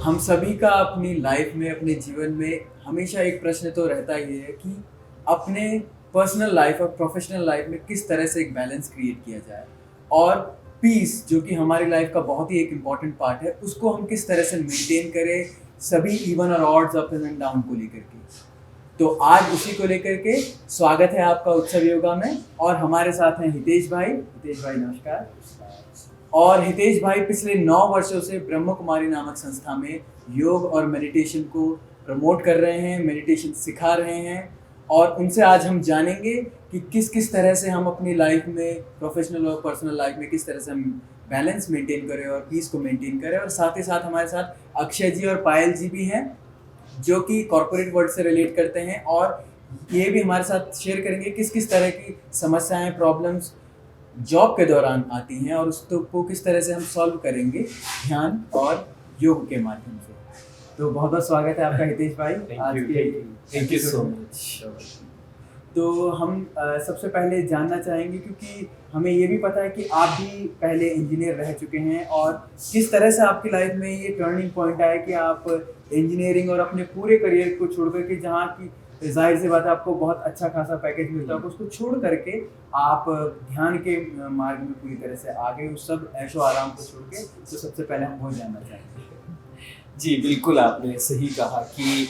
हम सभी का अपनी लाइफ में, अपने जीवन में हमेशा एक प्रश्न तो रहता ही है कि अपने पर्सनल लाइफ और प्रोफेशनल लाइफ में किस तरह से एक बैलेंस क्रिएट किया जाए, और पीस जो कि हमारी लाइफ का बहुत ही एक इम्पॉर्टेंट पार्ट है, उसको हम किस तरह से मेंटेन करें सभी इवन और ऑड्स, अप एंड डाउन को लेकर के। तो आज उसी को लेकर के स्वागत है आपका उत्सव योगा में। और हमारे साथ हैं हितेश भाई। हितेश भाई नमस्कार। और हितेश भाई पिछले 9 वर्षों से ब्रह्म कुमारी नामक संस्था में योग और मेडिटेशन को प्रमोट कर रहे हैं, मेडिटेशन सिखा रहे हैं। और उनसे आज हम जानेंगे कि किस किस तरह से हम अपनी लाइफ में, प्रोफेशनल और पर्सनल लाइफ में किस तरह से हम बैलेंस मेंटेन करें और पीस को मेंटेन करें। और साथ ही साथ हमारे साथ अक्षय जी और पायल जी भी हैं जो कि कॉर्पोरेट वर्ल्ड से रिलेट करते हैं, और ये भी हमारे साथ शेयर करेंगे किस किस तरह की समस्याएं, प्रॉब्लम्स जॉब के दौरान आती हैं और उसको किस तरह से हम सॉल्व करेंगे ध्यान और योग के माध्यम से। तो बहुत बहुत स्वागत है आपका हितेश भाई आज के। Thank you so much. तो हम सबसे पहले जानना चाहेंगे, क्योंकि हमें ये भी पता है कि आप भी पहले इंजीनियर रह चुके हैं, और किस तरह से आपकी लाइफ में ये टर्निंग पॉइंट आया कि आप इंजीनियरिंग और अपने पूरे करियर को छोड़ करके, जहाँ की जाहिर सी बात है आपको बहुत अच्छा खासा पैकेज मिलता है, उसको छोड़ करके आप ध्यान के मार्ग में पूरी तरह से आ गए, उस सब ऐशो आराम को छोड़ के। तो सबसे पहले हम वो जानना चाहेंगे। जी बिल्कुल, आपने सही कहा कि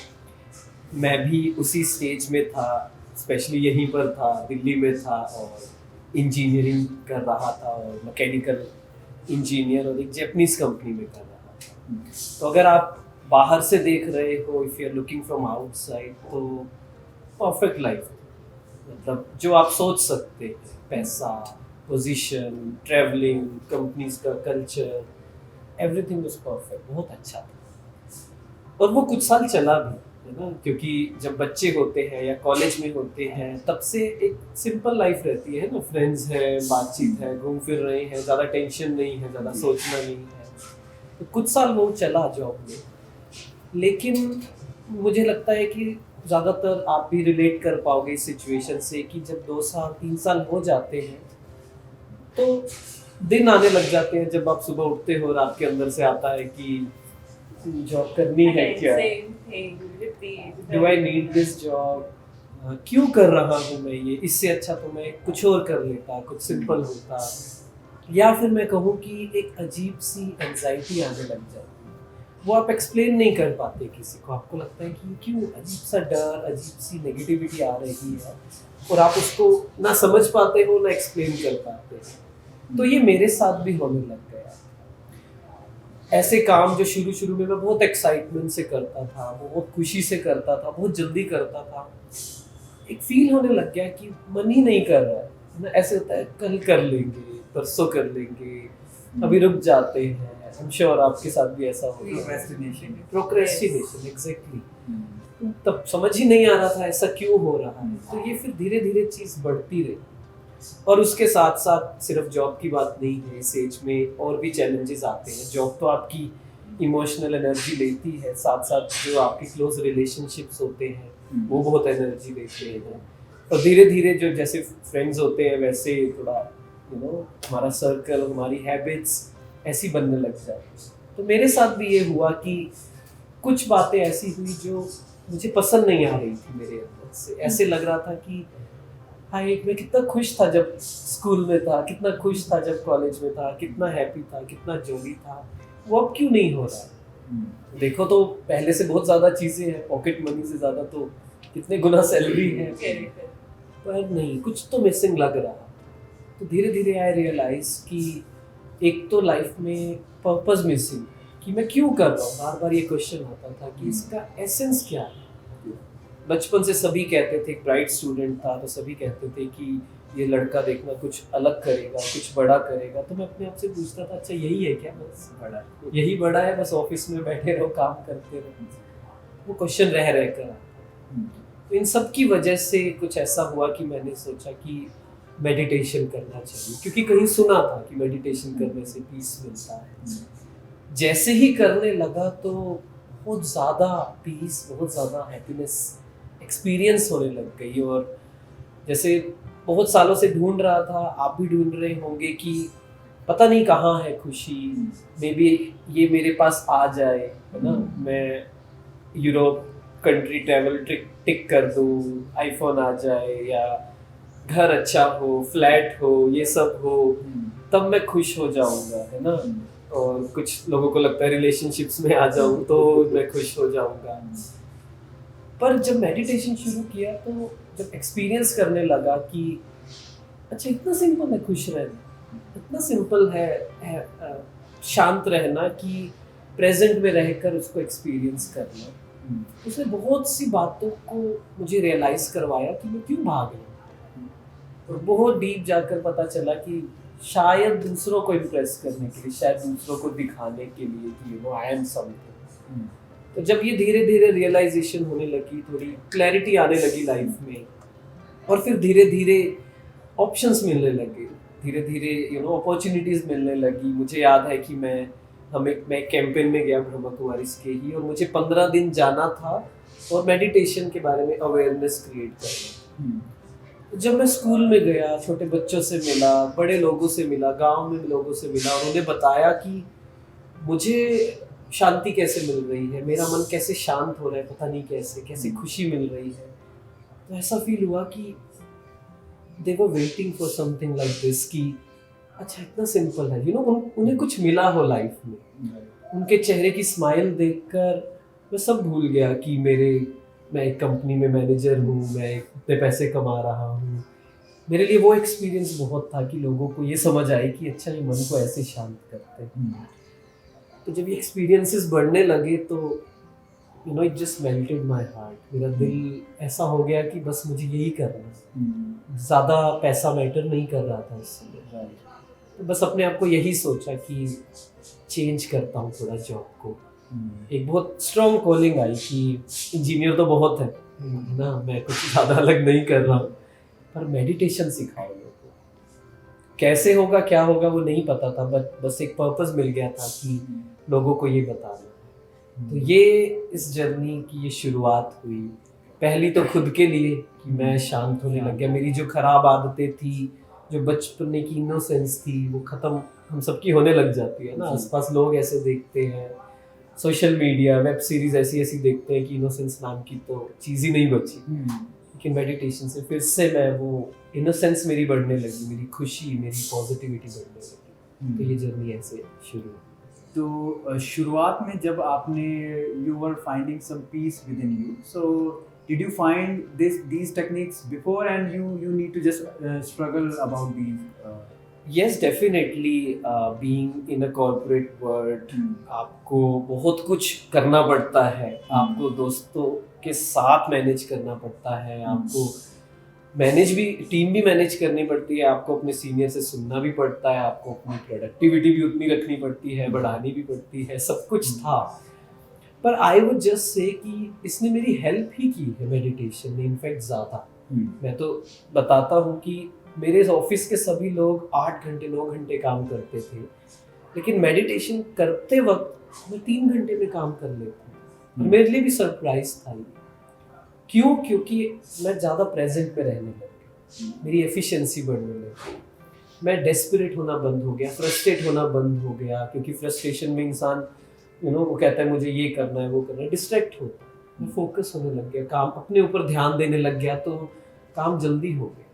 मैं भी उसी स्टेज में था, स्पेशली यहीं पर था, दिल्ली में था और इंजीनियरिंग कर रहा था और मैकेनिकल इंजीनियर और एक जापानीज कंपनी में कर रहा था। तो अगर आप बाहर से देख रहे हो, if you are looking from outside, तो परफेक्ट लाइफ, मतलब जो आप सोच सकते हैं, पैसा, पोजीशन, ट्रैवलिंग, कंपनीज का कल्चर, एवरीथिंग वाज परफेक्ट, बहुत अच्छा था। और वो कुछ साल चला भी, है ना, क्योंकि जब बच्चे होते हैं या कॉलेज में होते हैं तब से एक सिंपल लाइफ रहती है ना, फ्रेंड्स है, बातचीत है, घूम फिर रहे हैं, ज़्यादा टेंशन नहीं है, ज़्यादा सोचना नहीं है। तो कुछ साल वो चला जॉब में, लेकिन मुझे लगता है कि ज़्यादातर आप भी रिलेट कर पाओगे इस सिचुएशन से कि जब 2 साल 3 साल हो जाते हैं तो दिन आने लग जाते हैं जब आप सुबह उठते हो और आपके अंदर से आता है कि जॉब करनी है क्या, do I need this job, क्यों कर रहा हूँ मैं ये, इससे अच्छा तो मैं कुछ और कर लेता, कुछ सिंपल होता। या फिर मैं कहूँ कि एक अजीब सी एंजाइटी आने लग जाती है, वो आप एक्सप्लेन नहीं कर पाते किसी को। आपको लगता है कि क्यों अजीब सा डर, अजीब सी नेगेटिविटी आ रही है, और आप उसको ना समझ पाते हो ना एक्सप्लेन कर पाते हो। तो ये मेरे साथ भी होने लग गया। ऐसे काम जो शुरू शुरू में मैं बहुत एक्साइटमेंट से करता था, बहुत खुशी से करता था, बहुत जल्दी करता था, एक फील होने लग गया कि मन ही नहीं कर रहा है ना। ऐसे होता है कल कर लेंगे, परसों कर लेंगे, अभी रुक जाते हैं। I'm sure आपके साथ भी ऐसा होगा। Procrastination, exactly. तब समझ ही नहीं आ रहा था ऐसा क्यों हो रहा है। तो ये फिर धीरे धीरे चीज़ बढ़ती रही, और उसके साथ साथ सिर्फ जॉब की बात नहीं है, इस एज में और भी चैलेंजेस आते हैं। जॉब तो आपकी इमोशनल एनर्जी लेती है, साथ साथ जो आपके क्लोज रिलेशनशिप्स होते हैं वो बहुत एनर्जी लेते हैं। और धीरे धीरे जो जैसे फ्रेंड्स होते हैं वैसे थोड़ा हमारा सर्कल, हमारी हैबिट्स ऐसी बनने लग जाती। तो मेरे साथ भी ये हुआ कि कुछ बातें ऐसी हुई जो मुझे पसंद नहीं आ रही थी मेरे अंदर से। ऐसे लग रहा था कि हाय, मैं कितना खुश था जब स्कूल में था, कितना खुश था जब कॉलेज में था, कितना हैप्पी था, कितना जोली था, वो अब क्यों नहीं हो रहा है। देखो तो पहले से बहुत ज़्यादा चीज़ें हैं, पॉकेट मनी से ज़्यादा तो कितने गुना सैलरी है, पर नहीं, कुछ तो मिसिंग लग रहा। तो धीरे धीरे आई रियलाइज कि एक तो लाइफ में पर्पस मिसिंग, कि मैं क्यों कर रहा हूँ। बार बार ये क्वेश्चन होता था कि इसका एसेंस क्या है। बचपन से सभी कहते थे, एक ब्राइट स्टूडेंट था तो सभी कहते थे कि ये लड़का देखना कुछ अलग करेगा, कुछ बड़ा करेगा। तो मैं अपने आप से पूछता था, अच्छा यही है क्या, बस बड़ा यही बड़ा है, बस ऑफिस में बैठे रहो, काम करते रहो। वो क्वेश्चन रह कर। तो इन सब की वजह से कुछ ऐसा हुआ कि मैंने सोचा कि मेडिटेशन करना चाहिए, क्योंकि कहीं सुना था कि मेडिटेशन करने से पीस मिलता है। जैसे ही करने लगा तो बहुत ज़्यादा पीस, बहुत ज़्यादा हैप्पीनेस एक्सपीरियंस होने लग गई। और जैसे बहुत सालों से ढूंढ रहा था, आप भी ढूंढ रहे होंगे कि पता नहीं कहाँ है खुशी, मे बी ये मेरे पास आ जाए, है ना, मैं यूरोप कंट्री ट्रैवल टिक कर दूँ, आईफोन आ जाए, या घर अच्छा हो, फ्लैट हो, ये सब हो, तब मैं खुश हो जाऊंगा, है ना। और कुछ लोगों को लगता है रिलेशनशिप्स में आ जाऊं तो मैं खुश हो जाऊंगा। पर जब मेडिटेशन शुरू किया तो जब एक्सपीरियंस करने लगा कि अच्छा इतना सिंपल है खुश रहना, इतना सिंपल है शांत रहना, कि प्रेजेंट में रहकर उसको एक्सपीरियंस करना, उसने बहुत सी बातों को मुझे रियलाइज करवाया कि मैं क्यों भाग रहा हूँ। और बहुत डीप जाकर पता चला कि शायद दूसरों को इम्प्रेस करने के लिए, शायद दूसरों को दिखाने के लिए कि you know I am something. तो जब ये धीरे धीरे रियलाइजेशन होने लगी, थोड़ी क्लैरिटी आने लगी लाइफ में, और फिर धीरे धीरे ऑप्शंस मिलने लगे, धीरे धीरे यू नो अपॉर्चुनिटीज मिलने लगी। मुझे याद है कि मैं कैंपेन में गया ब्रह्मा कुमारीज के ही, और मुझे 15 दिन जाना था और मेडिटेशन के बारे में अवेयरनेस क्रिएट करना। जब मैं स्कूल में गया, छोटे बच्चों से मिला, बड़े लोगों से मिला, गांव में लोगों से मिला, और उन्हें बताया कि मुझे शांति कैसे मिल रही है, मेरा मन कैसे शांत हो रहा है, पता नहीं कैसे कैसे खुशी मिल रही है। तो ऐसा फील हुआ कि they were waiting for something like this, कि अच्छा इतना सिंपल है, यू नो उन्हें कुछ मिला हो लाइफ में। उनके चेहरे की स्माइल देखकर मैं सब भूल गया कि मैं एक कंपनी में मैनेजर हूँ, मैं इतने पैसे कमा रहा हूँ। मेरे लिए वो एक्सपीरियंस बहुत था कि लोगों को ये समझ आए कि अच्छा ये मन को ऐसे शांत करते हैं। तो जब ये एक्सपीरियंसेस बढ़ने लगे तो you know it just melted my heart. मेरा दिल ऐसा हो गया कि बस मुझे यही करना है, ज़्यादा पैसा मैटर नहीं कर रहा था इस समय। तो बस अपने आप को यही सोचा कि चेंज करता हूँ थोड़ा जॉब को। एक बहुत स्ट्रॉन्ग कॉलिंग आई कि इंजीनियर तो बहुत है ना, मैं कुछ ज़्यादा अलग नहीं कर रहा हूँ, पर मेडिटेशन सिखाओ लोगों को। कैसे होगा क्या होगा वो नहीं पता था, बस एक पर्पस मिल गया था कि लोगों को ये बताना। तो ये इस जर्नी की ये शुरुआत हुई, पहली तो खुद के लिए कि मैं शांत होने लग गया। मेरी जो खराब आदतें थी, जो बचपन की इनोसेंस थी, वो ख़त्म हम सबकी होने लग जाती है ना। आसपास लोग ऐसे देखते हैं, सोशल मीडिया वेब सीरीज ऐसी देखते हैं कि इनोसेंस नाम की तो चीज़ ही नहीं बची। लेकिन मेडिटेशन से फिर से मैं वो इनोसेंस मेरी बढ़ने लगी, मेरी खुशी, मेरी पॉजिटिविटी बढ़ने लगी। तो ये जर्नी ऐसे शुरू हुई। तो शुरुआत में जब आपने you were finding some peace within you, so did you find these techniques before and you need to just struggle about these Yes, definitely. Being in a corporate world, आपको बहुत कुछ करना पड़ता है। आपको दोस्तों के साथ मैनेज करना पड़ता है, आपको टीम भी मैनेज करनी पड़ती है, आपको अपने सीनियर से सुनना भी पड़ता है, आपको अपनी प्रोडक्टिविटी भी उतनी रखनी पड़ती है, बढ़ानी भी पड़ती है, सब कुछ था। पर आई वुड जस्ट से कि इसने मेरी हेल्प ही की है मेडिटेशन ने, इनफैक्ट ज़्यादा। मैं तो बताता हूँ कि मेरे ऑफिस के सभी लोग 8 घंटे 9 घंटे काम करते थे, लेकिन मेडिटेशन करते वक्त मैं 3 घंटे में काम कर लेता हूँ। मेरे लिए भी सरप्राइज था ये। क्यों? क्योंकि मैं ज़्यादा प्रेजेंट में रहने लगा, मेरी एफिशिएंसी बढ़ने लगी, मैं डेस्परेट होना बंद हो गया, फ्रस्ट्रेट होना बंद हो गया। क्योंकि फ्रस्ट्रेशन में इंसान वो कहता है मुझे ये करना है वो करना है, डिस्ट्रैक्ट होता है। मैं फोकस होने लग गया, काम अपने ऊपर ध्यान देने लग गया, तो काम जल्दी हो गया।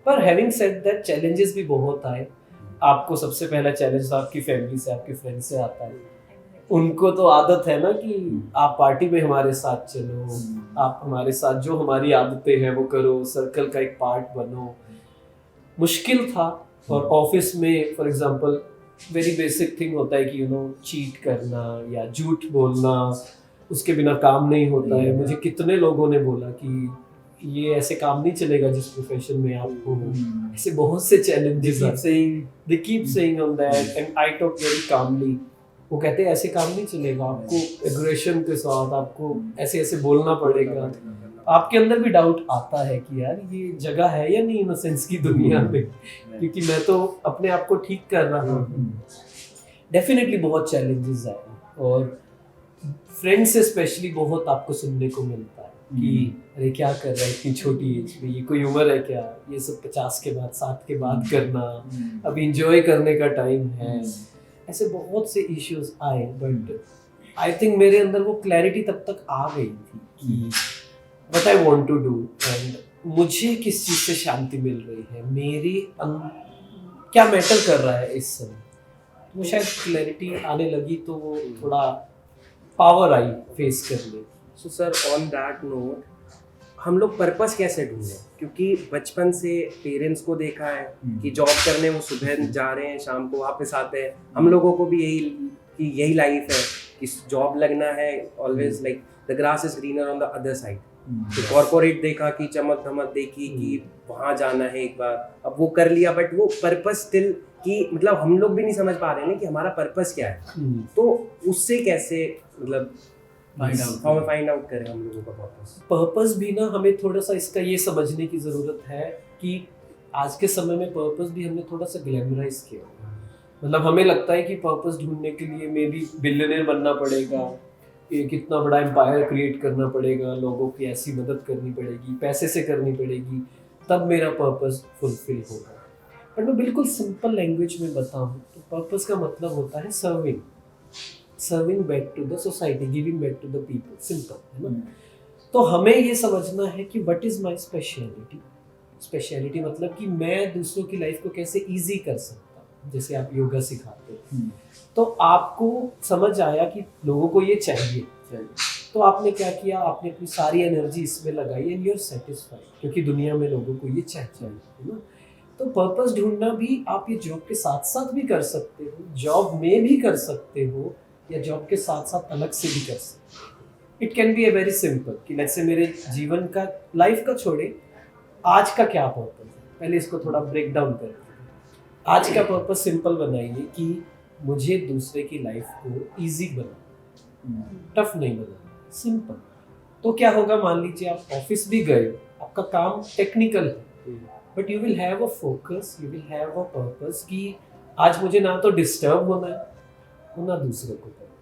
पर हैविंग सेड दैट, चैलेंजेस भी बहुत आए। आपको सबसे पहला चैलेंज तो आपकी फैमिली से, आपके फ्रेंड से आता है। उनको तो आदत है ना कि आप पार्टी में हमारे साथ चलो, आप हमारे साथ जो हमारी आदतें हैं वो करो, सर्कल का एक पार्ट बनो। मुश्किल था। और ऑफिस में for example very basic thing होता है कि चीट करना या झूठ बोलना, उसके बिना काम नहीं होता है। मुझे कितने लोगों ने बोला कि ये ऐसे काम नहीं चलेगा जिस प्रोफेशन में आप हो। ऐसे बहुत से challenges they keep saying on that and I talk very calmly। वो कहते हैं ऐसे काम नहीं चलेगा, आपको एग्रेशन के साथ आपको ऐसे ऐसे बोलना पड़ेगा। आपके अंदर भी डाउट आता है कि यार ये जगह है या नहीं इनोसेंस की दुनिया में, क्योंकि मैं तो अपने आप को ठीक कर रहा हूँ। डेफिनेटली बहुत चैलेंजेस आए, और फ्रेंड्स से स्पेशली बहुत आपको सुनने को मिलता है कि अरे क्या कर रहा है इतनी छोटी एज में, ये कोई उम्र है क्या, ये सब 50 के बाद 60 के बाद करना, अब इंजॉय करने का टाइम है। ऐसे बहुत से इश्यूज आए, बट आई थिंक मेरे अंदर वो क्लैरिटी तब तक आ गई थी कि what I want to do and मुझे किस चीज़ से शांति मिल रही है, क्या मैटर कर रहा है इस समय। वो शायद क्लैरिटी आने लगी तो वो थोड़ा पावर आई फेस करने। So sir, on that note, हम लोग पर्पस कैसे ढूंढें? क्योंकि बचपन से पेरेंट्स को देखा है कि जॉब करने वो सुबह जा रहे हैं, शाम को वापस आते हैं। हम लोगों को भी यही लाइफ है कि जॉब लगना है, always like the grass is greener on the other side. तो कॉर्पोरेट देखा कि चमक धमक देखी कि वहाँ जाना है एक बार, अब वो कर लिया, बट वो पर्पस स्टिल कि मतलब हम लोग भी नहीं समझ पा रहे हैं कि हमारा पर्पस क्या है। तो उससे कैसे मतलब फाइंड आउट करें हम लोगों का पर्पस भी ना, हमें थोड़ा सा इसका ये समझने की ज़रूरत है कि आज के समय में पर्पस भी हमने थोड़ा सा ग्लैमराइज किया। मतलब हमें लगता है कि पर्पस ढूंढने के लिए मे बी बिलियनर बनना पड़ेगा, एक इतना बड़ा एम्पायर क्रिएट करना पड़ेगा, लोगों की ऐसी मदद करनी पड़ेगी, पैसे से करनी पड़ेगी, तब मेरा पर्पस फुलफिल होगा। बट मैं बिल्कुल सिंपल लैंग्वेज में बताऊं तो पर्पस का मतलब होता है serving back to the society, giving back to the people, simple है ना। तो हमें ये समझना है कि व्हाट इज माय स्पेशलिटी मतलब कि मैं दूसरों की लाइफ को कैसे इजी कर सकता हूँ। जैसे आप योगा सिखाते हो, तो आपको समझ आया कि लोगों को ये चाहिए, तो आपने क्या किया, आपने अपनी सारी एनर्जी इसमें लगाई एंड यू आर सेटिस्फाइड, क्योंकि दुनिया में लोगों को ये चाहिए, है ना। तो पर्पस ढूंढना भी आप ये जॉब के साथ साथ भी कर सकते हो, जॉब में भी कर सकते हो, या जॉब के साथ साथ अलग से भी कर सकते हो। It can be a very simple कि लेट्स से मेरे जीवन का, लाइफ का छोड़े, आज का क्या पर्पस है, पहले इसको थोड़ा ब्रेक डाउन करते हैं। आज का पर्पस सिंपल बनाइए कि मुझे दूसरे की लाइफ को इजी बनाना, टफ नहीं बनाना, सिंपल। तो क्या होगा, मान लीजिए आप ऑफिस भी गए, आपका काम टेक्निकल है, but you will have a focus, you will have a purpose कि आज मुझे ना तो डिस्टर्ब होना है ना दूसरों को करना,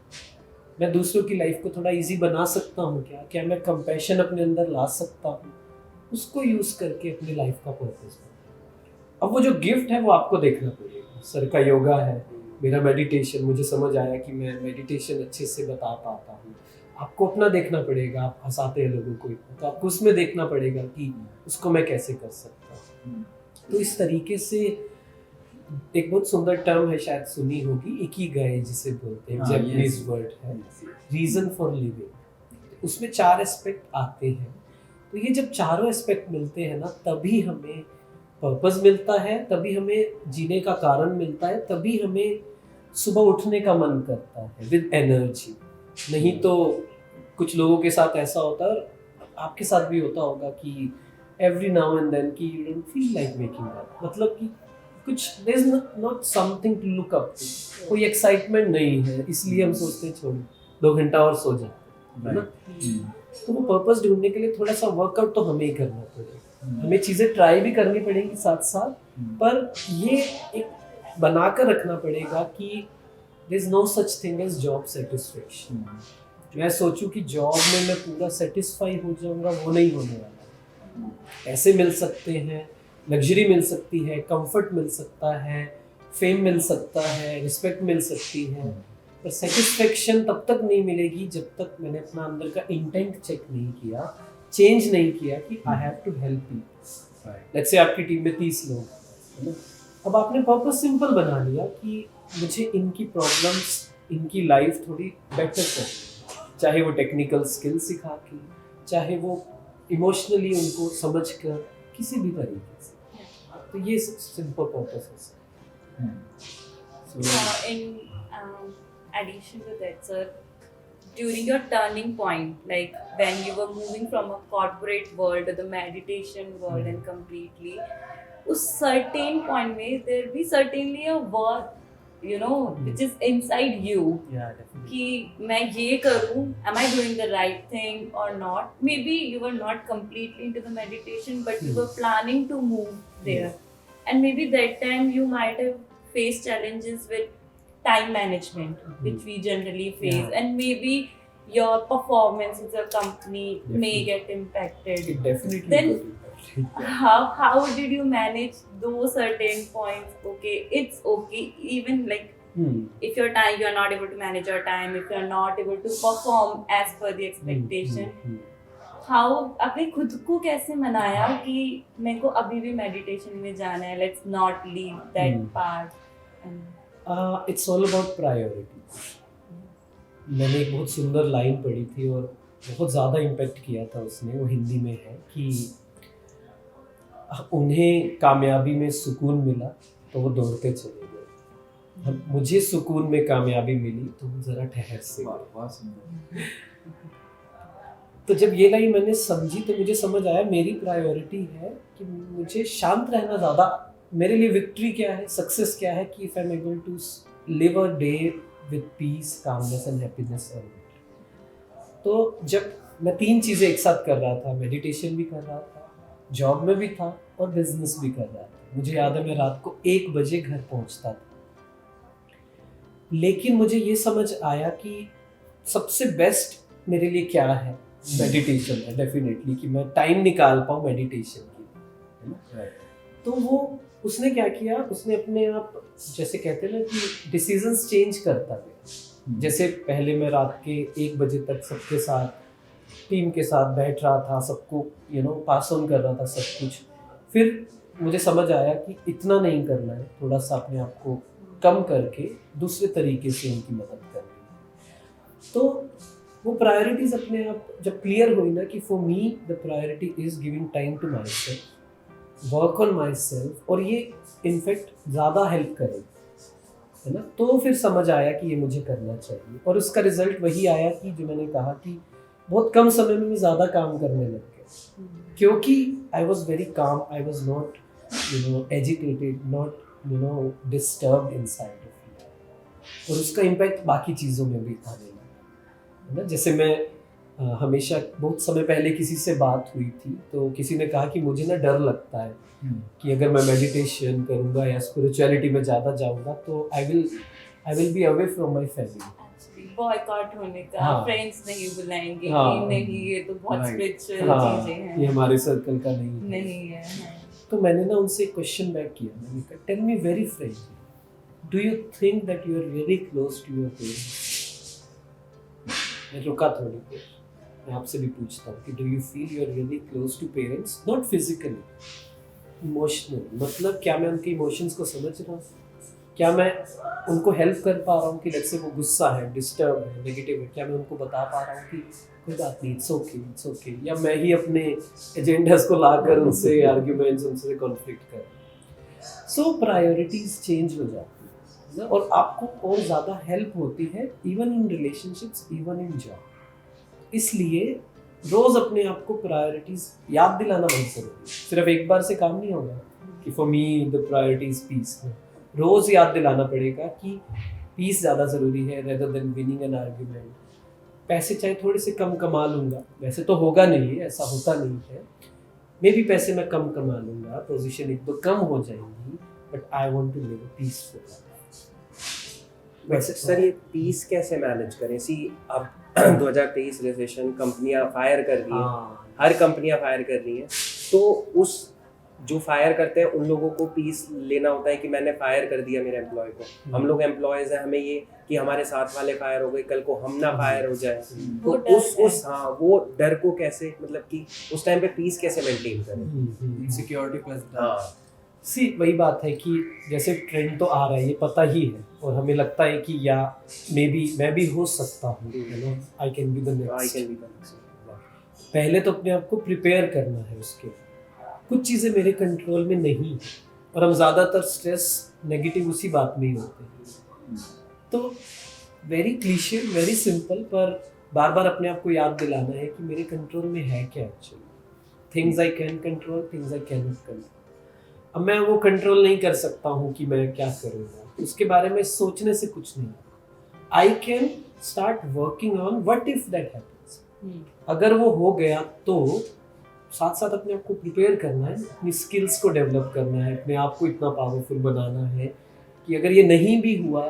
मैं दूसरों की लाइफ को थोड़ा इजी बना सकता हूँ, क्या मैं कंपैशन अपने अंदर ला सकता हूँ, उसको यूज करके अपनी लाइफ का पर्पस। अब वो जो गिफ्ट है वो आपको देखना पड़ेगा। सर का योगा है, मेरा मेडिटेशन, मुझे समझ आया कि मैं मेडिटेशन अच्छे से बता पाता हूँ। आपको अपना देखना पड़ेगा, आप हंसाते हैं लोगों को, तो आपको उसमें देखना पड़ेगा कि उसको मैं कैसे कर सकता हूँ। तो इस तरीके से एक बहुत सुंदर टर्म है, शायद सुनी होगी, इकिगाई जिसे बोलते हैं, जैपनीज वर्ड है, रीजन फॉर लिविंग। उसमें 4 एस्पेक्ट आते हैं। तो ये जब चारों एस्पेक्ट मिलते हैं ना, तभी हमें पर्पस मिलता है, तभी हमें जीने का कारण मिलता है, तभी हमें सुबह उठने का मन करता है विद एनर्जी। नहीं तो कुछ लोगों के साथ ऐसा होता है, आपके साथ भी होता होगा कि एवरी नाउ एंड देन कि you don't feel like waking up, मतलब कि कुछ there is not something to look up to, कोई एक्साइटमेंट नहीं है, इसलिए हम सोचते हैं छोड़ो 2 घंटा और सो जाते हैं ना। तो वो पर्पस ढूंढने के लिए थोड़ा सा वर्कआउट तो हमें ही करना पड़ेगा, हमें चीज़ें ट्राई भी करनी पड़ेंगी साथ साथ, पर ये एक बनाकर रखना पड़ेगा कि there is no such thing as job satisfaction. मैं सोचूं कि जॉब में मैं पूरा सेटिस्फाई हो जाऊंगा, वो नहीं होने वाला। पैसे मिल सकते हैं, लग्जरी मिल सकती है, कंफर्ट मिल सकता है, फेम मिल सकता है, रिस्पेक्ट मिल सकती है, पर सेटिस्फेक्शन तब तक नहीं मिलेगी जब तक मैंने अपना अंदर का इंटेंट चेक नहीं किया, चेंज नहीं किया कि I have to help people. Let's say आपकी टीम में 30 लोग हैं ना, अब आपने पर्पस सिंपल बना लिया कि मुझे इनकी प्रॉब्लम्स, इनकी लाइफ थोड़ी बेटर करनी, चाहे वो टेक्निकल स्किल सिखा के, चाहे वो इमोशनली उनको समझ कर, किसी भी तरीके से। तो ये सिंपल पर्पस है। In addition to that, sir, during your turning point, like when you were moving from a corporate world to the meditation world and completely, उस certain point में there be certainly a work, you know, which is inside you. Yeah, definitely. कि मैं ये करूँ, am I doing the right thing or not? Maybe you were not completely into the meditation, but you were planning to move there, and maybe that time you might have faced challenges with time management, which we generally face, and maybe your performance as a company may Definitely. get impacted. It definitely Then got impacted. how did you manage those certain points? Okay, it's okay, even like if your time, you are not able to manage your time, if you are not able to perform as per the expectation, how आपने खुद को कैसे मनाया कि मेरे को अभी भी मेडिटेशन में जाना है, let's not leave that part? It's all about priority. मैंने एक बहुत सुंदर लाइन पढ़ी थी और बहुत ज़्यादा इम्पेक्ट किया था उसने. वो हिंदी में है कि उन्हें कामयाबी में सुकून मिला तो वो दौड़ते चले गए, मुझे सुकून में कामयाबी मिली तो वो ज़रा ठहर से गए. वाह सुंदर. तो जब ये लाइन मैंने समझी तो मुझे समझ आया मेरी प्रायोरिटी है कि मुझे शांत रहना ज़्यादा. मेरे लिए विक्ट्री क्या है, सक्सेस क्या है कि if I am able to live a day with peace, calmness and happiness. तो जब मैं 3 चीज़ें एक साथ कर रहा था, मेडिटेशन भी कर रहा था, जॉब में भी था और बिजनेस भी कर रहा था. मुझे याद है मैं रात को 1 बजे घर पहुंचता था. लेकिन मुझे ये समझ आया कि सबसे बेस्ट मेरे लिए क्या है, मेडिटेशन है डेफिनेटली, कि मैं टाइम निकाल पाऊँ मेडिटेशन की, है ना. तो वो उसने क्या किया, उसने अपने आप जैसे कहते हैं ना कि डिसीजंस चेंज करता गया. जैसे पहले मैं रात के 1 बजे तक सबके साथ टीम के साथ बैठ रहा था, सबको पास ऑन कर रहा था सब कुछ. फिर मुझे समझ आया कि इतना नहीं करना है, थोड़ा सा अपने आप को कम करके दूसरे तरीके से उनकी मदद करनी है. तो वो प्रायोरिटीज़ अपने आप जब क्लियर हुई ना कि for me the priority is giving time to myself, work on myself, और ये इनफैक्ट ज़्यादा हेल्प करेगी, है ना. तो फिर समझ आया कि ये मुझे करना चाहिए और उसका रिजल्ट वही आया कि जो मैंने कहा कि बहुत कम समय में मैं ज़्यादा काम करने लग गया, क्योंकि I was very calm, I was not agitated, not disturbed inside. और उसका इम्पैक्ट बाकी चीज़ों में भी था, है ना. जैसे मैं हमेशा बहुत समय पहले किसी से बात हुई थी तो किसी ने कहा कि मुझे ना डर लगता है कि अगर मैं मेडिटेशन करूँगा या स्पिरिचुअलिटी में ज़्यादा जाऊँगा तो I will be away from my family. Boycott होने का, हाँ. फ्रेंड्स नहीं बुलाएंगे, हाँ. कि नहीं ये तो बहुत Right. स्पिरिचुअल हाँ, चीजें हैं, ये हमारे सर्कल का नहीं है. हाँ. तो मैंने ना उनसे क्वेश्चन बैक किया, मैंने कहा tell me very frankly, do you think that you are very close to your parents? मैं रुका थोड़ी देर, मैं आपसे भी पूछता हूँ कि do you feel you are really close to parents, not physically, emotionally. मतलब क्या मैं उनके इमोशंस को समझ रहा हूँ, क्या मैं उनको हेल्प कर पा रहा हूँ कि जैसे वो गुस्सा है, डिस्टर्ब है, नेगेटिव है, क्या मैं उनको बता पा रहा हूँ कि कोई बात नहीं, इट्स ओके, या मैं ही अपने एजेंडास को लाकर उनसे आर्ग्यूमेंट्स, उनसे कॉन्फ्लिक्ट कर. सो प्रायोरिटीज चेंज हो जाती है ना, और आपको और ज़्यादा हेल्प होती है even in relationships, even in job. इसलिए रोज़ अपने आप को प्रायोरिटीज याद दिलाना बहुत ज़रूरी है. सिर्फ एक बार से काम नहीं होगा कि for me the priority is peace. रोज़ याद दिलाना पड़ेगा कि पीस ज़्यादा ज़रूरी है rather than winning an argument. पैसे चाहे थोड़े से कम कमा लूँगा, वैसे तो होगा नहीं, ऐसा होता नहीं है, मे भी पैसे मैं कम कमा लूँगा, पोजीशन एक तो कम हो जाएंगी, but I want to live a peaceful life. वैसे सर ये पीस कैसे मैनेज करें? सी अब 2023 रिसेशन, कंपनियां फायर कर रही हैं, हाँ, हर कंपनियां फायर कर रही हैं, तो उस जो फायर करते हैं उन लोगों को पीस लेना होता है कि मैंने फायर कर दिया मेरे एम्प्लॉय को. हम लोग एम्प्लॉयज हैं, हमें ये कि हमारे साथ वाले फायर हो गए, कल को हम ना फायर हो जाए. वो तो डर उस हाँ वो डर को कैसे, मतलब कि उस टाइम पे पीस कैसे मेंटेन करें? सिक्योरिटी प्लस हाँ सी वही बात है कि जैसे ट्रेंड तो आ रहा है, ये पता ही है, और हमें लगता है कि या मे बी मैं भी हो सकता हूँ, I can be the I next. Can be पहले तो अपने आप को प्रिपेयर करना है उसके. कुछ चीज़ें मेरे कंट्रोल में नहीं है और हम ज़्यादातर स्ट्रेस नेगेटिव उसी बात में ही होते हैं. तो वेरी क्लीशे, वेरी सिंपल, पर बार बार अपने आप को याद दिलाना है कि मेरे कंट्रोल में है क्या actually. Things I can control, things I can not control. अब मैं वो कंट्रोल नहीं कर सकता हूँ कि मैं क्या करूँगा, उसके बारे में सोचने से कुछ नहीं. I can start working on what if that happens. अगर वो हो गया तो साथ साथ अपने आप को प्रिपेयर करना है, अपनी स्किल्स को डेवलप करना है, अपने आप को इतना पावरफुल बनाना है कि अगर ये नहीं भी हुआ,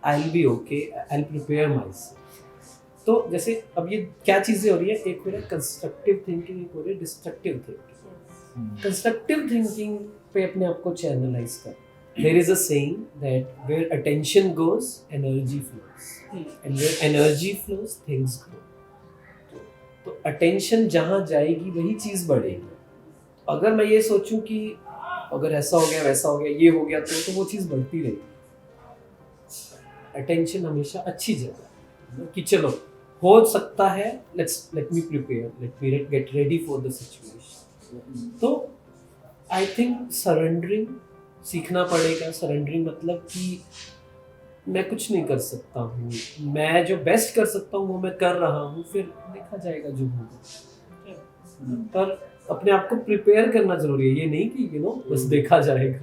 I will be okay, I will prepare my self. तो जैसे अब ये क्या चीजें हो रही है, एक हो रहा है कंस्ट्रक्टिव थिंकिंग, एक हो रही है डिस्ट्रक्टिव थिंकिंग। कंस्ट्रक्टिव थिंकिंग पे अपने आप को चैनलाइज कर। There is a saying that where attention goes energy flows and where energy flows things grow. तो अटेंशन जहाँ जाएगी वही चीज बढ़ेगी। अगर मैं ये सोचूं कि अगर ऐसा हो गया वैसा हो गया ये हो गया तो वो चीज बढ़ती रहेगी। अटेंशन हमेशा अच्छी जगह है कि चलो हो सकता है, let me prepare, let me get ready for the situation. तो आई थिंक सरेंडरिंग सीखना पड़ेगा। सरेंडरिंग मतलब कि मैं कुछ नहीं कर सकता हूँ, मैं जो बेस्ट कर सकता हूँ वो मैं कर रहा हूँ, फिर देखा जाएगा जो होगा। पर अपने आप को प्रिपेयर करना जरूरी है, ये नहीं कि बस देखा जाएगा।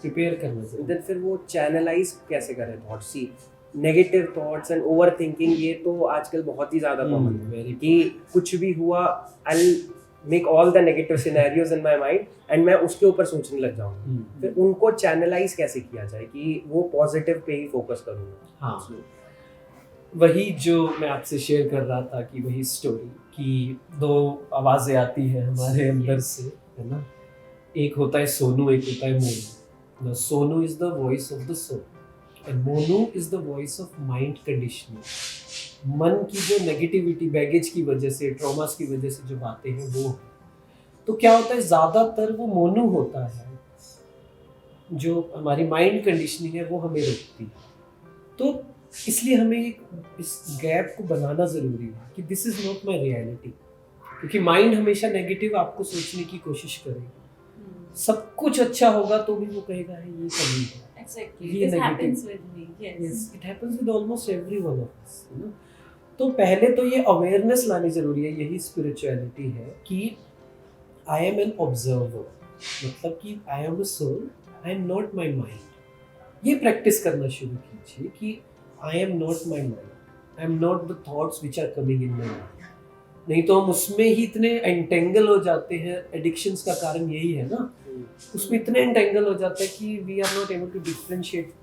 प्रिपेयर करना जरूरी है। फिर वो चैनलाइज कैसे करें thoughts? See negative thoughts and overthinking, ये तो आजकल बहुत ही ज्यादा कॉमन है कि कुछ भी हुआ, I make all the negative scenarios in my mind and मैं उसके ऊपर सोचने लग जाऊंगा। फिर उनको चैनलाइज कैसे किया जाए कि वो पॉजिटिव पे ही फोकस करूंगा? हाँ, वही जो मैं आपसे शेयर कर रहा था कि वही स्टोरी कि दो आवाजें आती हैं हमारे अंदर से, है ना। एक होता है सोनू, एक होता है Monu. Sonu is the voice of the soul and Monu is the voice of mind conditioning. मन की जो नेगेटिविटी, बैगेज की वजह से, ट्रॉमास की वजह से जो बातें हैं वो। तो क्या होता है, ज्यादातर वो मोनू होता है, जो हमारी माइंड कंडीशनिंग है वो हमें रोकती है। तो इसलिए हमें इस गैप को बनाना जरूरी है कि this is not my reality. क्योंकि माइंड हमेशा नेगेटिव आपको सोचने की कोशिश करेगा। सब कुछ अच्छा होगा तो भी वो कहेगा है ये कमी है। Exactly. ये This negative. happens with me. Yes. Yes, it happens with almost every one of us, you know? तो पहले तो ये अवेयरनेस लानी जरूरी है। यही स्पिरिचुअलिटी है कि आई एम एन ऑब्जर्वर, मतलब कि I am a soul, I am not my mind. ये प्रैक्टिस करना शुरू कीजिए कि I am not my mind, I am not the thoughts which are coming in my mind. नहीं तो हम उसमें ही इतने एंटेंगल हो जाते हैं। एडिक्शंस का कारण यही है ना, उसमें इतने एंटेंगल हो जाता है कि we are not able to differentiate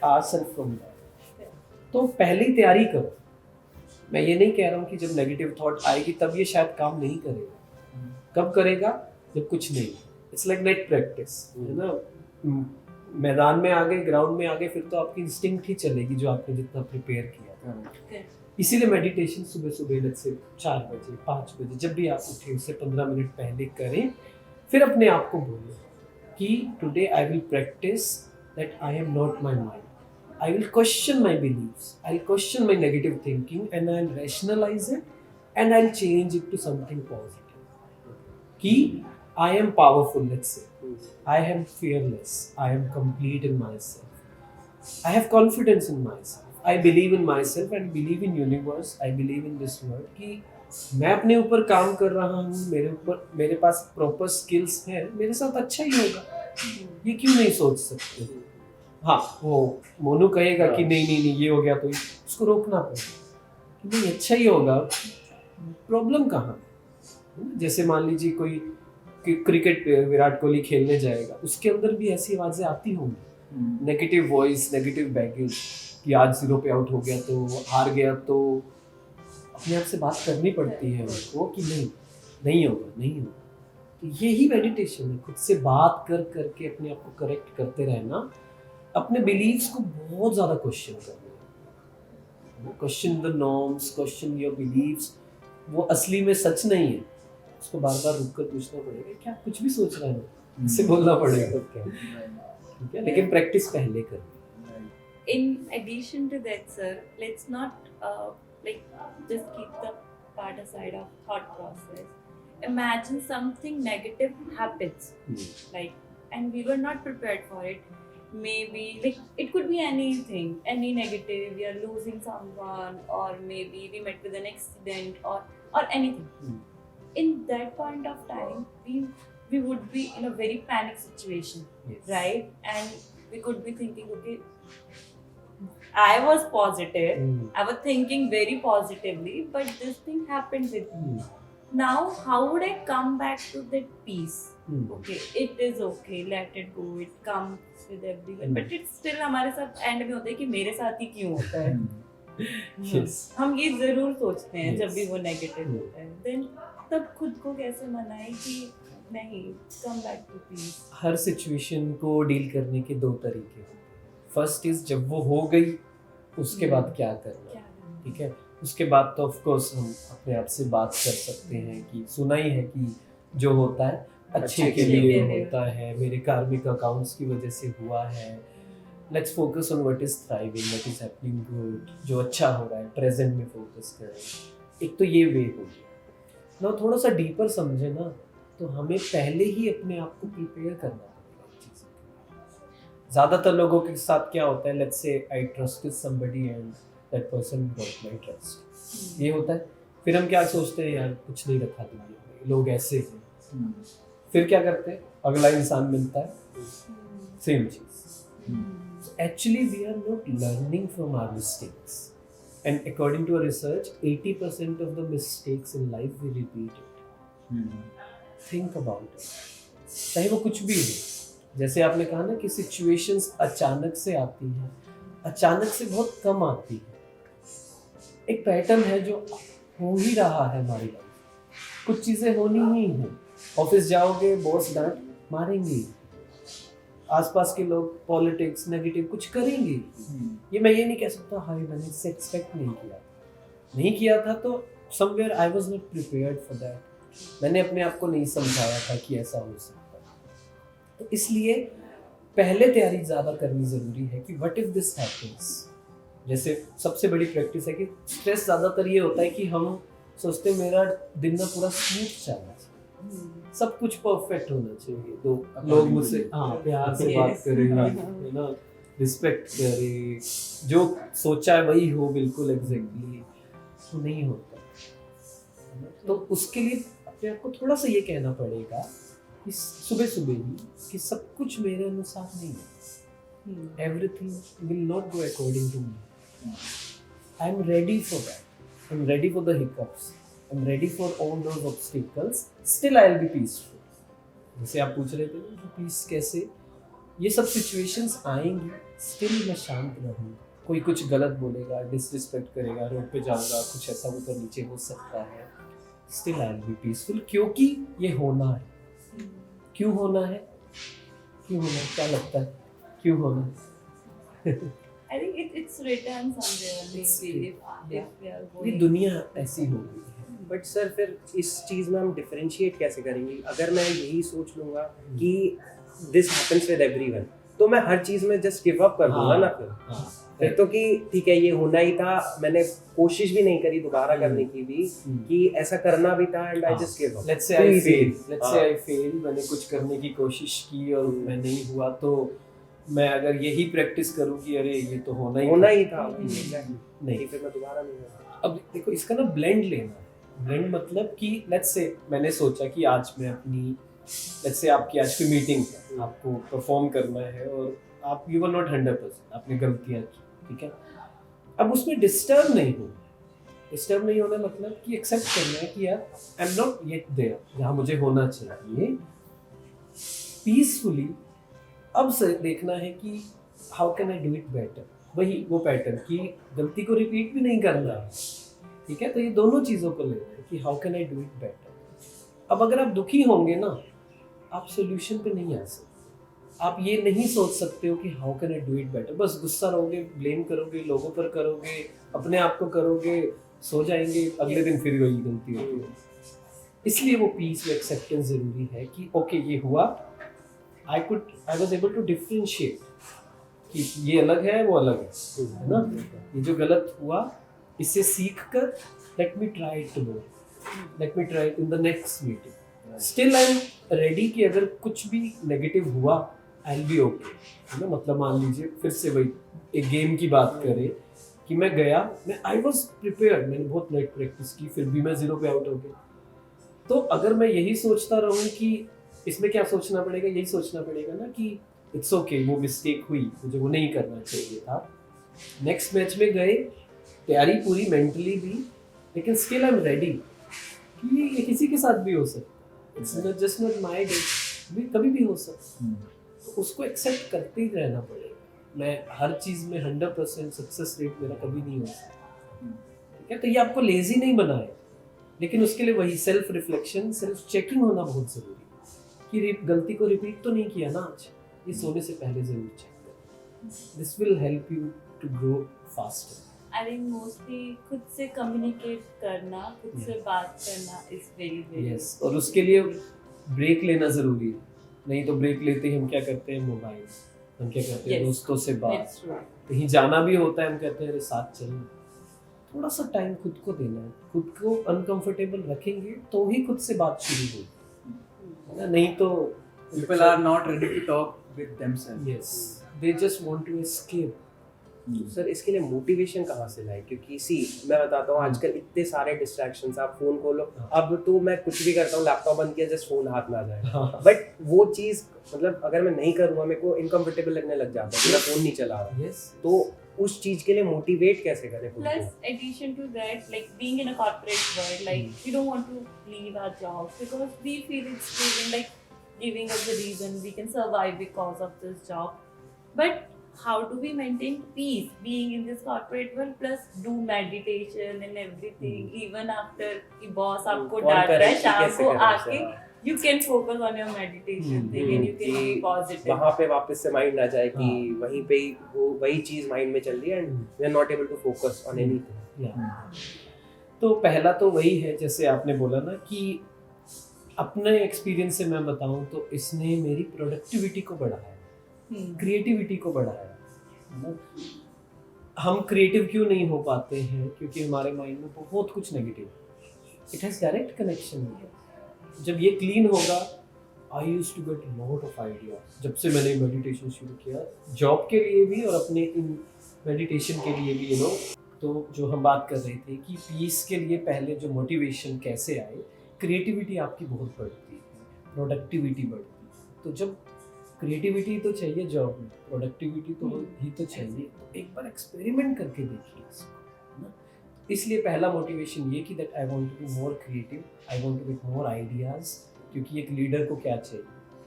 ourself from that. तो पहले ही तैयारी करो। मैं ये नहीं कह रहा हूँ कि जब नेगेटिव थॉट आएगी तब ये शायद काम नहीं करेगा। कब करेगा? जब कुछ नहीं। इट्स लाइक नेट प्रैक्टिस, है ना। मैदान में आ गए, ग्राउंड में आ गए, फिर तो आपकी इंस्टिंक्ट ही चलेगी जो आपने जितना प्रिपेयर किया था। इसीलिए मेडिटेशन सुबह सुबह लेट्स से 4 बजे 5 बजे जब भी आप उठे उससे 15 मिनट पहले करें। फिर अपने आप को बोलो कि today I will practice that I am not my mind. I will question my beliefs, I'll question my negative thinking and I'll rationalize it and I'll change it to something positive. Ki I am powerful, let's say. I am fearless. I am complete in myself. I have confidence in myself. I believe in myself and believe in universe. I believe in this world. कि मैं अपने ऊपर काम कर रहा हूँ, मेरे पास proper skills हैं, मेरे साथ अच्छा ही होगा। ये क्यों नहीं सोच सकते? हाँ, वो मोनू कहेगा कि नहीं ये हो गया तो उसको रोकना पड़ेगा कि नहीं अच्छा ही होगा। प्रॉब्लम कहाँ? जैसे मान लीजिए कोई क्रिकेट प्लेयर विराट कोहली खेलने जाएगा, उसके अंदर भी ऐसी आवाजें आती होंगी, नेगेटिव वॉइस, नेगेटिव बैगेज कि आज 0 पे आउट हो गया तो हार गया। तो अपने आप से बात करनी पड़ती है उनको कि नहीं होगा। तो यही मेडिटेशन है, खुद से बात करके अपने आप को करेक्ट करते रहना। अपने बिलीव्स को बहुत ज़्यादा क्वेश्चन करना, question the norms, question your beliefs. वो असली में सच नहीं है, उसको बार बार रुक कर पूछना पड़ेगा क्या कुछ भी सोच रहा है, इससे बोलना पड़ेगा। ठीक है, लेकिन प्रैक्टिस पहले करनी। In addition to that, sir, let's not just keep the part aside of thought process. Imagine something negative happens, and we were not prepared for it. Maybe it could be anything, any negative. We are losing someone, or maybe we met with an accident, or anything. In that point of time, we would be in a very panic situation, right? And we could be thinking, okay, I was positive. I was thinking very positively, but this thing happened with me. Now, how would I come back to that peace? Okay, it is okay, let it go, it comes with everyone, but it's still हमारे साथ and में होता है कि मेरे साथ ही क्यों होता है, Yes. हम ये जरूर सोचते हैं Yes. जब भी वो नेगेटिव होता है, देन तब खुद को कैसे मनाए कि नहीं, come back to piece. Her situation को डील करने के दो तरीके होते हैं। फर्स्ट इज जब वो हो गई उसके बाद क्या करना, क्या करना? ठीक है। उसके बाद तो ऑफ कोर्स हम अपने आप से बात कर सकते हैं कि सुना ही है कि जो होता है अच्छे के लिए होता है, मेरे कार्मिक अकाउंट्स की वजह से हुआ है। Let's focus on what is thriving, what is happening good, जो अच्छा हो रहा है प्रेजेंट में फोकस करें। एक तो ये वे हो गया ना। थोड़ा सा डीपर समझे ना, तो हमें पहले ही अपने आप को प्रिपेयर करना पड़ेगा इन चीज़ों के लिए। ज़्यादातर लोगों के साथ क्या होता है, let's say I trusted somebody and that person broke my trust, ये होता है। फिर हम क्या सोचते हैं, यार कुछ नहीं रखा दुनिया में, लोग ऐसे हैं। फिर क्या करते हैं, अगला इंसान मिलता है, same cheese. Actually, we are not learning from our mistakes. And according to a research, 80% of the mistakes in life we repeat it. Think about it. चाहे वो कुछ भी हो, जैसे आपने कहा ना कि situations अचानक से आती हैं, अचानक से बहुत कम आती है। एक पैटर्न है जो हो ही रहा है हमारी लाइफ। कुछ चीज़ें होनी ही हैं। ऑफिस जाओगे, बॉस डांट मारेंगे, आसपास के लोग पॉलिटिक्स नेगेटिव कुछ करेंगे। ये मैं ये नहीं कह सकता हाय मैंने इससे एक्सपेक्ट नहीं किया था, तो somewhere I was not prepared for that. मैंने अपने आप को नहीं समझाया था कि ऐसा हो सकता है। तो इसलिए पहले तैयारी ज़्यादा करनी ज़रूरी है कि व्हाट इफ दिस हैपेंस। जैसे सबसे बड़ी प्रैक्टिस है कि स्ट्रेस ज़्यादातर ये होता है कि हम सोचते हैं मेरा दिन ना पूरा स्मूथ चलना चाहिए, सब कुछ परफेक्ट होना चाहिए, तो लोग मुझसे प्यार से बात करें, है ना, रिस्पेक्ट करें, जो सोचा है वही हो बिल्कुल एग्जैक्टली, तो नहीं होता। तो उसके लिए अपने आप को थोड़ा सा ये कहना पड़ेगा कि सुबह सुबह ही कि सब कुछ मेरे अनुसार नहीं है, everything will not go according to me. I am ready for that, I am ready for the hiccups, I'm ready for all those obstacles, still I'll be peaceful. जैसे आप पूछ रहे थे कि पीस कैसे, ये सब सिचुएशंस आएंगी, स्टिल मैं शांत रहूँगा। कोई कुछ गलत बोलेगा, डिसरिस्पेक्ट करेगा, रोड पे जाऊँगा, कुछ ऐसा ऊपर नीचे हो सकता है, स्टिल I'll be peaceful, क्योंकि ये होना है। क्यों होना है, क्यों होना है, क्या लगता है क्यों होना है? I think it's written somewhere maybe if we are ये going. दुनिया ऐसी हो गई है। बट सर फिर इस चीज़ में हम डिफरेंशिएट कैसे करेंगे? अगर मैं यही सोच लूँगा कि दिस हैपेंस विद एवरीवन, तो मैं हर चीज़ में जस्ट गिव अप कर दूंगा ना फिर तो कि ठीक है ये होना ही था, मैंने कोशिश भी नहीं करी दोबारा करने की भी कि ऐसा करना भी था, and I just give up. Let's say I fail, मैंने कुछ करने की कोशिश की और मैं नहीं हुआ, तो मैं अगर यही प्रैक्टिस करूँ कि अरे ये तो होना ही था, नहीं, फिर मैं दोबारा नहीं होगा। अब देखो इसका ना ब्लेंड लेना। ब्लेंड मतलब कि लेट्स से मैंने सोचा कि आज मैं अपनी, लेट्स से आपकी आज की मीटिंग है, आपको परफॉर्म करना है और आप यू वर नॉट 100%, आपने गलतियाँ की, ठीक है। अब उसमें डिस्टर्ब नहीं होना मतलब कि एक्सेप्ट करना है कि यार I am not yet there जहाँ मुझे होना चाहिए, पीसफुली। अब से देखना है कि how can I do it better, वही वो पैटर्न की गलती को रिपीट भी नहीं करना है, ठीक है। तो ये दोनों चीज़ों को लेना है कि how can I do it better. अब अगर आप दुखी होंगे ना, आप सोल्यूशन पे नहीं आ सकते। आप ये नहीं सोच सकते हो कि how can I do it better, बस गुस्सा रहोगे, ब्लेम करोगे, लोगों पर करोगे, अपने आप को करोगे, सो जाएंगे, अगले दिन फिर वही गलती होती है। इसलिए वो पीस, वो एक्सेप्टेंस ज़रूरी है कि ओके ये हुआ, I was able to differentiate कि ये अलग है, वो अलग है ना। ये जो गलत हुआ इससे सीख कर let me try it tomorrow, let me try it in the next meeting. Still I am ready कि अगर कुछ भी नेगेटिव हुआ आई विल बी ओके, है ना। मतलब मान लीजिए फिर से वही एक गेम की बात करें कि मैं गया, मैं आई वॉज प्रिपेयर्ड, मैंने बहुत लाइट प्रैक्टिस की, फिर भी मैं 0 पे आउट हो गया। तो अगर मैं यही सोचता रहूँ कि इसमें क्या सोचना पड़ेगा, यही सोचना पड़ेगा ना कि इट्स ओके, वो मिस्टेक हुई, मुझे वो नहीं करना चाहिए था। नेक्स्ट मैच में गए, तैयारी पूरी मेंटली भी, लेकिन स्टिल आई एम रेडी कि ये किसी के साथ भी हो सकता है, it's not just not my day, कभी भी हो सकता है। तो उसको एक्सेप्ट करते ही रहना पड़ेगा। मैं हर चीज़ में 100% सक्सेस रेट मेरा कभी नहीं हो सकता, ठीक है, तो ये आपको लेजी नहीं बनाए, लेकिन उसके लिए वही सेल्फ रिफ्लेक्शन, सेल्फ चेकिंग होना बहुत जरूरी है कि गलती को रिपीट तो नहीं किया ना आज, ये सोने से पहले जरूर चेक करें. This will help you to grow faster. I think mostly खुद से कम्युनिकेट करना, खुद से बात करना इज वेरी यस, और उसके लिए ब्रेक लेना जरूरी है. नहीं तो ब्रेक लेते ही हम क्या करते हैं, मोबाइल, हम क्या करते हैं, Yes. दोस्तों से बात, इट्स ट्रू. कहीं जाना भी होता है हम कहते हैं अरे साथ चलो. थोड़ा सा टाइम खुद को देना है, खुद को अनकंफर्टेबल रखेंगे तो ही खुद से बात शुरू होगी, है ना? नहीं तो People are not ready to talk with themselves. Yes, they just want to escape. Sir इसके लिए मोटिवेशन कहाँ से लाए? क्योंकि मैं बताता हूँ आजकल इतने सारे डिस्ट्रैक्शंस, आप फोन खोलो, अब तो मैं कुछ भी करता हूँ, लैपटॉप बंद किया, जस्ट फोन हाथ में आ जाए. बट वो चीज़ मतलब अगर मैं नहीं करूँगा, मेरे को इनकम्फर्टेबल लगने लग जाता है कि मैं फोन नहीं चला रहा. यस, तो उस चीज के लिए मोटिवेट कैसे करें खुद Plus, को? addition to that, like being in a corporate world, like we don't want to leave our jobs because we feel it's giving, like giving us the reason we can survive because of this job. But how do we maintain peace being in this corporate world? Plus, do meditation and everything. Even after the boss आपको डांट रहा है, शाम को आके you can focus on your meditation thing and you can be positive. वहाँ पे वापस से माइंड आ जाए कि वहीं पे ही वो वही चीज माइंड में चल रही है and we are not able to focus on anything. तो पहला तो वही है, जैसे आपने बोला ना कि अपने एक्सपीरियंस से मैं बताऊं तो इसने मेरी प्रोडक्टिविटी को बढ़ाया, क्रिएटिविटी को बढ़ाया, है ना? हम क्रिएटिव क्यों नहीं हो पाते हैं? क्योंकि हमारे माइंड में बहुत कुछ negative, it has direct connection. जब ये क्लीन होगा, I use to get lot of ideas. जब से मैंने मेडिटेशन शुरू किया, जॉब के लिए भी और अपने इन मेडिटेशन के लिए भी, तो जो हम बात कर रहे थे कि पीस के लिए पहले जो मोटिवेशन कैसे आए, क्रिएटिविटी आपकी बहुत बढ़ती है, प्रोडक्टिविटी बढ़ती है. तो जब क्रिएटिविटी तो चाहिए जॉब में, प्रोडक्टिविटी तो ही तो चाहिए, तो एक बार एक्सपेरिमेंट करके देखिए इसको, है ना? इसलिए पहला मोटिवेशन ये कि that I want to be more creative, I want to get more ideas. क्योंकि एक लीडर को क्या चाहिए,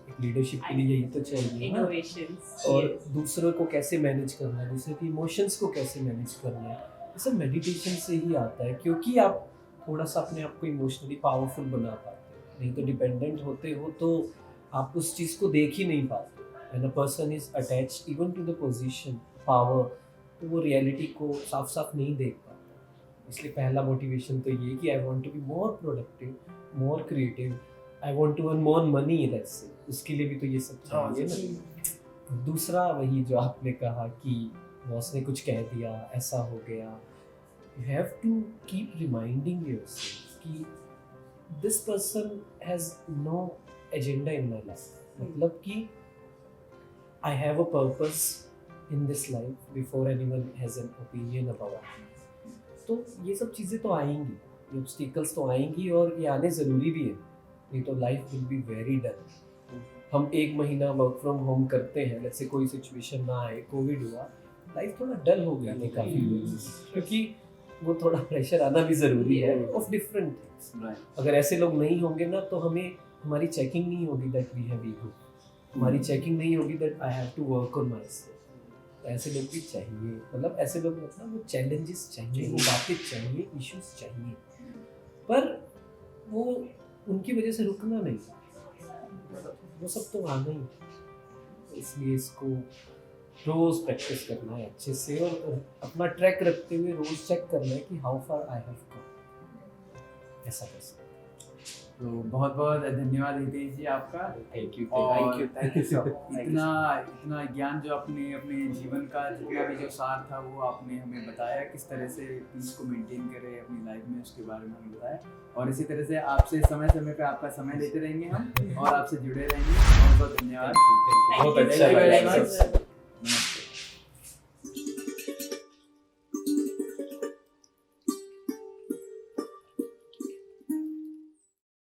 एक लीडरशिप के लिए यही तो चाहिए ना? Innovations. और Yes. दूसरों को कैसे मैनेज करना है, दूसरे की इमोशंस को कैसे मैनेज करना है, ये सब मेडिटेशन से ही आता है. क्योंकि आप थोड़ा सा अपने आप को इमोशनली पावरफुल बना पाते हो. नहीं तो डिपेंडेंट होते हो तो आप उस चीज़ को देख ही नहीं पाते. When a person is attached even to the position, power, तो वो रियलिटी को साफ साफ नहीं देख पाता. इसलिए पहला मोटिवेशन तो ये कि I want to be more productive, more creative, I want to earn more money. Let's say उसके लिए भी तो ये सब चाहिए ना. दूसरा वही जो आपने कहा कि बॉस ने कुछ कह दिया, ऐसा हो गया, you have to keep reminding yourself कि this person has no agenda in my life. मतलब कि I have a purpose in this life before anyone has an opinion about me. तो ये सब चीज़ें तो आएंगी, ये ऑब्स्टिकल्स तो आएंगी और ये आने ज़रूरी भी है. नहीं तो life will be very dull. हम 1 महीना वर्क फ्रॉम होम करते हैं, जैसे कोई सिचुएशन ना आए, कोविड हुआ, लाइफ थोड़ा डल हो गया है काफ़ी लोगों की, क्योंकि वो थोड़ा प्रेशर आना भी ज़रूरी है ऑफ डिफरेंट थिंग्स. अगर ऐसे लोग नहीं होंगे ना तो हमें हमारी चेकिंग नहीं होगी दैट वी हैव ईगो, हमारी चेकिंग नहीं होगी that I have to work on myself. ऐसे लोग भी चाहिए, मतलब ऐसे लोग मतलब वो चैलेंजेस चाहिए, वो बातें चाहिए, इश्यूज चाहिए, पर वो उनकी वजह से रुकना नहीं, वो सब तो आना ही. इसलिए इसको रोज प्रैक्टिस करना है अच्छे से और अपना ट्रैक रखते हुए रोज चेक करना है कि how far I have come. ऐसा कर सकते. तो बहुत बहुत धन्यवाद हितेश जी आपका. Thank you. Thank you sir. इतना ज्ञान जो आपने अपने जीवन का जितना भी जो सार था वो आपने हमें बताया, किस तरह से पीस को मेंटेन करें अपनी लाइफ में, उसके बारे में हमें बताया. और इसी तरह से आपसे समय समय पे आपका समय लेते रहेंगे हम और आपसे जुड़े रहेंगे. बहुत बहुत धन्यवाद. बहुत अच्छा Thank you लगा. very much, sir.